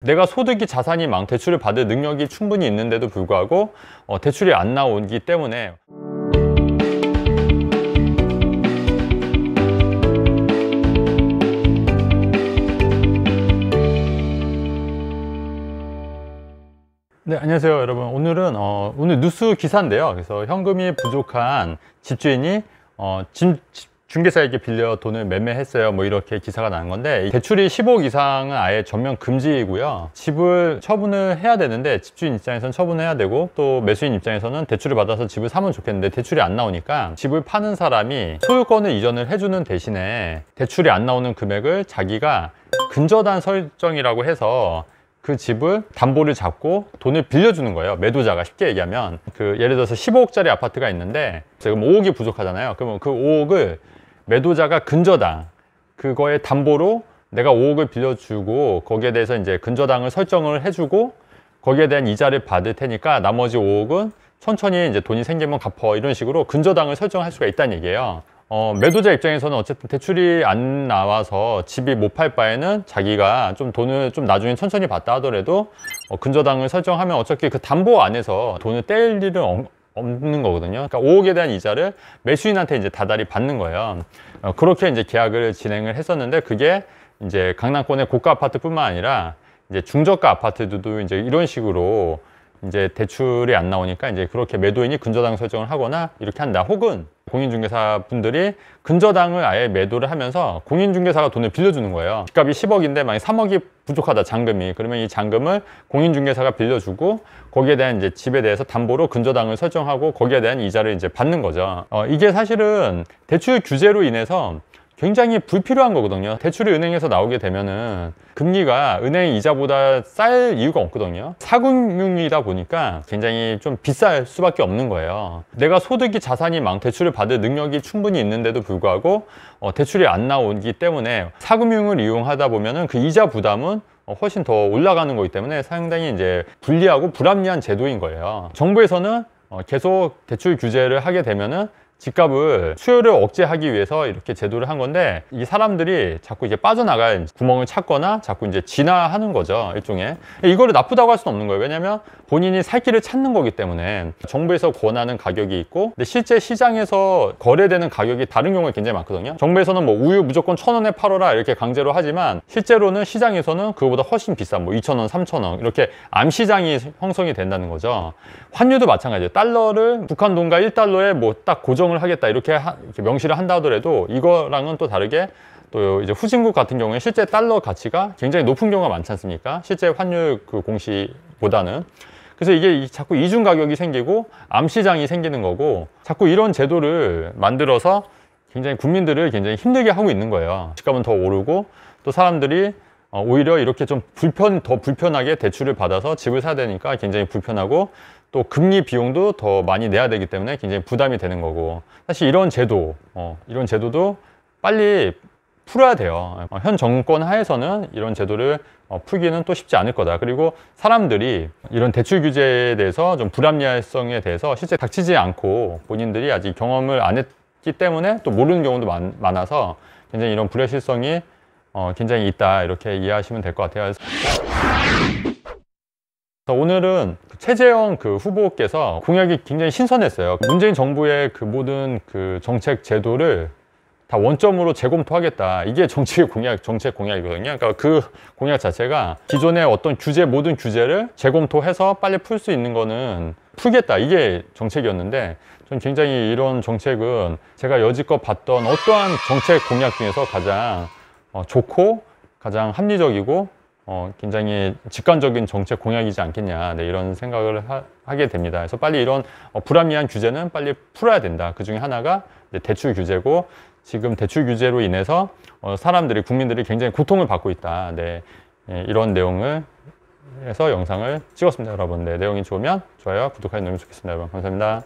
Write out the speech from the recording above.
내가 소득이 자산이 대출을 받을 능력이 충분히 있는데도 불구하고 대출이 안 나오기 때문에 네, 안녕하세요 여러분. 오늘은 오늘 뉴스 기사인데요. 그래서 현금이 부족한 집주인이 중개사에게 빌려 돈을 매매했어요, 뭐 이렇게 기사가 나는 건데, 대출이 15억 이상은 아예 전면 금지이고요. 집을 처분을 해야 되는데 집주인 입장에서는 처분을 해야 되고, 또 매수인 입장에서는 대출을 받아서 집을 사면 좋겠는데 대출이 안 나오니까 집을 파는 사람이 소유권을 이전을 해주는 대신에 대출이 안 나오는 금액을 자기가 근저당 설정이라고 해서 그 집을 담보를 잡고 돈을 빌려주는 거예요. 매도자가. 쉽게 얘기하면 예를 들어서 15억짜리 아파트가 있는데 지금 5억이 부족하잖아요. 그러면 그 5억을 매도자가 근저당, 그거에 담보로 내가 5억을 빌려주고 거기에 대해서 이제 근저당을 설정을 해주고 거기에 대한 이자를 받을 테니까 나머지 5억은 천천히 이제 돈이 생기면 갚어, 이런 식으로 근저당을 설정할 수가 있다는 얘기예요. 매도자 입장에서는 어쨌든 대출이 안 나와서 집이 못 팔 바에는 자기가 좀 돈을 좀 나중에 천천히 받다 하더라도 근저당을 설정하면 어차피 그 담보 안에서 돈을 뗄 일은 없는 거거든요. 그러니까 5억에 대한 이자를 매수인한테 이제 다달이 받는 거예요. 그렇게 이제 계약을 진행을 했었는데, 그게 이제 강남권의 고가 아파트뿐만 아니라 이제 중저가 아파트들도 이제 이런 식으로 이제 대출이 안 나오니까 이제 그렇게 매도인이 근저당 설정을 하거나 이렇게 한다. 혹은 공인중개사 분들이 근저당을 아예 매도를 하면서 공인중개사가 돈을 빌려주는 거예요. 집값이 10억인데 만약 3억이 부족하다, 잔금이. 그러면 이 잔금을 공인중개사가 빌려주고 거기에 대한 이제 집에 대해서 담보로 근저당을 설정하고 거기에 대한 이자를 이제 받는 거죠. 이게 사실은 대출 규제로 인해서 굉장히 불필요한 거거든요. 대출이 은행에서 나오게 되면은 금리가 은행 이자보다 쌀 이유가 없거든요. 사금융이다 보니까 굉장히 좀 비쌀 수밖에 없는 거예요. 내가 소득이 자산이 대출을 받을 능력이 충분히 있는데도 불구하고 대출이 안 나오기 때문에 사금융을 이용하다 보면은 그 이자 부담은 훨씬 더 올라가는 거기 때문에 상당히 이제 불리하고 불합리한 제도인 거예요. 정부에서는 계속 대출 규제를 하게 되면은 집값을 수요를 억제하기 위해서 이렇게 제도를 한 건데, 이 사람들이 자꾸 이제 빠져나갈 구멍을 찾거나 자꾸 이제 진화하는 거죠, 일종의. 이거를 나쁘다고 할 수는 없는 거예요. 왜냐하면 본인이 살 길을 찾는 거기 때문에. 정부에서 권하는 가격이 있고, 근데 실제 시장에서 거래되는 가격이 다른 경우가 굉장히 많거든요. 정부에서는 뭐 우유 무조건 1,000원에 팔아라 이렇게 강제로 하지만 실제로는 시장에서는 그거보다 훨씬 비싼 뭐 2,000원, 3,000원 이렇게 암시장이 형성이 된다는 거죠. 환율도 마찬가지예요. 달러를 북한 돈과 1달러에 뭐 딱 고정을 하겠다 이렇게 명시를 한다 하더라도 이거랑은 또 다르게 또 이제 후진국 같은 경우에 실제 달러 가치가 굉장히 높은 경우가 많지 않습니까? 실제 환율 그 공시보다는. 그래서 이게 자꾸 이중 가격이 생기고 암시장이 생기는 거고, 자꾸 이런 제도를 만들어서 굉장히 국민들을 굉장히 힘들게 하고 있는 거예요. 집값은 더 오르고 또 사람들이 오히려 이렇게 좀 더 불편하게 대출을 받아서 집을 사야 되니까 굉장히 불편하고, 또 금리 비용도 더 많이 내야 되기 때문에 굉장히 부담이 되는 거고, 사실 이런 제도도 빨리 풀어야 돼요. 현 정권 하에서는 이런 제도를 풀기는 또 쉽지 않을 거다. 그리고 사람들이 이런 대출 규제에 대해서 좀 불합리성에 대해서 실제 닥치지 않고 본인들이 아직 경험을 안 했기 때문에 또 모르는 경우도 많아서 굉장히 이런 불확실성이 굉장히 있다, 이렇게 이해하시면 될 것 같아요. 오늘은 최재형 후보께서 공약이 굉장히 신선했어요. 문재인 정부의 모든 정책 제도를 다 원점으로 재검토하겠다. 이게 정책 공약이거든요. 그러니까 그 공약 자체가 기존의 어떤 모든 규제를 재검토해서 빨리 풀 수 있는 거는 풀겠다. 이게 정책이었는데, 전 굉장히 이런 정책은 제가 여지껏 봤던 어떠한 정책 공약 중에서 가장 좋고 가장 합리적이고 굉장히 직관적인 정책 공약이지 않겠냐, 네, 이런 생각을 하게 됩니다. 그래서 빨리 이런 불합리한 규제는 빨리 풀어야 된다. 그 중에 하나가 이제 대출 규제고, 지금 대출 규제로 인해서 국민들이 굉장히 고통을 받고 있다. 네, 이런 내용을 해서 영상을 찍었습니다, 여러분. 네, 내용이 좋으면 좋아요, 구독하기 누르면 좋겠습니다, 여러분. 감사합니다.